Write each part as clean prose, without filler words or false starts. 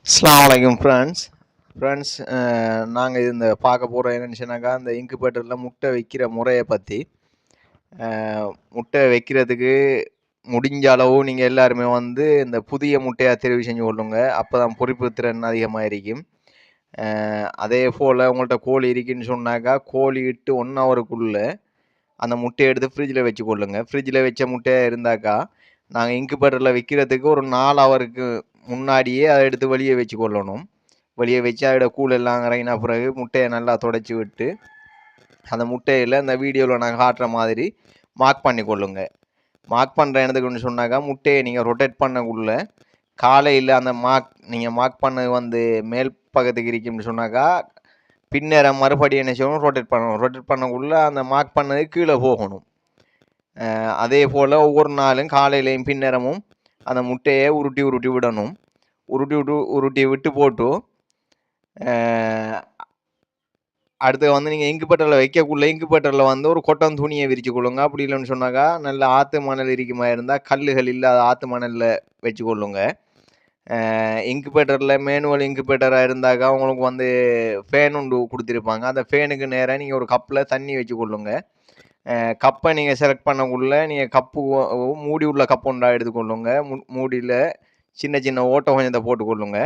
அஸ்ஸலாமு அலைக்கும் ஃப்ரெண்ட்ஸ் நாங்கள் இந்த பார்க்க போகிற என்னன்னு சொன்னாக்கா இந்த இன்குபேட்டரில் முட்டை வைக்கிற முறையை பற்றி. முட்டை வைக்கிறதுக்கு முடிஞ்ச அளவு நீங்கள் எல்லாருமே வந்து இந்த புதிய முட்டையாக தெரிவு செஞ்சு கொள்ளுங்க. அப்போ தான் பொறிப்பு திறன் அதிகமாக இருக்கும். அதே போல் உங்கள்கிட்ட கோழி இருக்குன்னு சொன்னாக்கா கோழி இட்டு 1 ஹவருக்குள்ளே அந்த முட்டையை எடுத்து ஃப்ரிட்ஜில் வச்சு கொள்ளுங்க. ஃப்ரிட்ஜில் வச்ச முட்டையாக இருந்தாக்கா நாங்கள் இன்குபேட்டரில் வைக்கிறதுக்கு ஒரு 4 ஹவருக்கு முன்னாடியே அதை எடுத்து வெளியே வச்சு கொள்ளணும். வெளியே வச்சு அதோட கூழ் எல்லாம் இறங்கின பிறகு முட்டையை நல்லா துடைச்சி விட்டு அந்த முட்டையில் அந்த வீடியோவில் நாங்கள் காட்டுற மாதிரி மார்க் பண்ணி கொள்ளுங்க. மார்க் பண்ணுற இடத்துக்குன்னு சொன்னாக்கா முட்டையை நீங்கள் ரொட்டேட் பண்ணக்குள்ள காலையில் அந்த நீங்கள் மார்க் பண்ணது வந்து மேல் பக்கத்துக்கு இருக்குன்னு சொன்னாக்கா பின்னரம் மறுபடியும் என்ன செய்யணும், ரொட்டேட் பண்ணணும். ரொட்டேட் பண்ணக்குள்ள அந்த மார்க் பண்ணது கீழே போகணும். அதே போல் ஒவ்வொரு நாளும் காலையிலையும் பின்னரமும் அந்த முட்டையை உருட்டி விடணும். உருட்டி விட்டு போட்டு அடுத்து வந்து நீங்கள் இன்குபேட்டரில் வைக்கக்குள்ள இன்குபேட்டரில் வந்து ஒரு கொட்டன் துணியை விரிச்சு கொள்ளுங்க. அப்படி இல்லைன்னு சொன்னாக்கா நல்ல ஆற்று மணல் இருக்குமா இருந்தால் கல்லுகள் இல்லாத ஆற்று மணலில் வச்சு கொள்ளுங்க. இன்குபேட்டரில் மேனுவல் இன்குபேட்டராக இருந்தாக்கா உங்களுக்கு வந்து ஃபேன் ஒன்று கொடுத்துருப்பாங்க. அந்த ஃபேனுக்கு நேராக நீங்கள் ஒரு கப்பில் தண்ணி வச்சு கொள்ளுங்க. கப்பை நீங்கள் செலக்ட் பண்ணக்குள்ள நீங்கள் கப்பு மூடி உள்ள கப்பு ஒன்றா எடுத்துக்கொள்ளுங்க. மூடியில் சின்ன சின்ன ஓட்டை கொஞ்சத்தை போட்டுக்கொள்ளுங்க.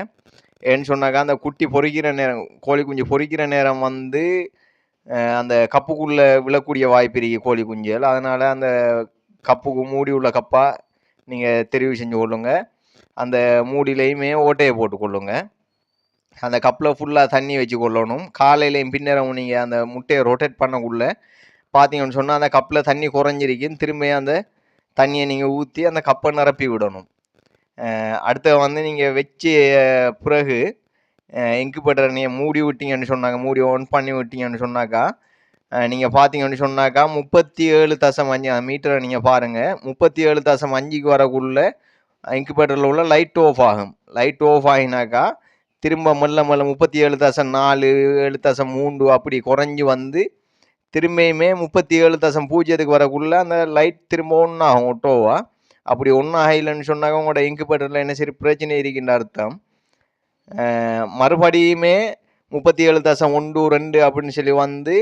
ஏன்னு சொன்னாக்கா அந்த குட்டி பொறிக்கிற நேரம், கோழி குஞ்சு பொறிக்கிற நேரம் வந்து அந்த கப்புக்குள்ளே விழக்கூடிய வாய்ப்பு இருக்குது கோழி குஞ்சுகள். அதனால் அந்த கப்புக்கு மூடி உள்ள கப்பாக நீங்கள் தெரிவு செஞ்சு கொள்ளுங்க. அந்த மூடியிலையுமே ஓட்டையை போட்டுக்கொள்ளுங்க. அந்த கப்பில் ஃபுல்லாக தண்ணி வச்சு கொள்ளணும். காலையிலையும் பின்னரும் நீங்கள் அந்த முட்டையை ரொட்டேட் பண்ணக்குள்ளே பார்த்தீங்கன்னு சொன்னால் அந்த கப்பில் தண்ணி குறைஞ்சிருக்கும். திரும்ப அந்த தண்ணியை நீங்கள் ஊற்றி அந்த கப்பை நிரப்பி விடணும். அடுத்த வந்து நீங்கள் வச்சு பிறகு இன்குபேட்டரை நீங்கள் மூடி விட்டீங்கன்னு சொன்னாங்க, மூடி ஆன் பண்ணி விட்டீங்கன்னு சொன்னாக்கா நீங்கள் பார்த்தீங்கன்னு சொன்னாக்கா 37.5 மீட்டரை நீங்கள் பாருங்கள். 37.5க்கு வரக்குள்ள இன்குபேட்டரில் உள்ள லைட் ஆஃப் ஆகும். லைட் ஆஃப் ஆகினாக்கா திரும்ப மெல்ல 37.4 7.3 அப்படி குறைஞ்சி வந்து திரும்பியுமே 37.0க்கு வரக்குள்ள அந்த லைட் திரும்ப ஒன்று ஆகும் ஒட்டோவா. அப்படி ஒன்றும் ஆகலைன்னு சொன்னாங்க உங்களோட இன்குபேட்டரில் என்ன சரி பிரச்சனை இருக்கின்ற அர்த்தம். மறுபடியுமே 37.1 2 அப்படின்னு சொல்லி வந்து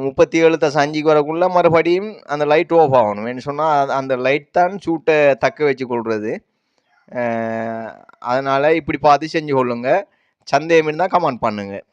37.5க்கு வரக்குள்ள மறுபடியும் அந்த லைட் ஆஃப் ஆகணும். என்ன சொன்னால் அந்த லைட் தான் சூட்டை தக்க வச்சு கொள்வது. அதனால் இப்படி பார்த்து செஞ்சு கொள்ளுங்க. சந்தேகம் இருந்தால் கமெண்ட் பண்ணுங்கள்.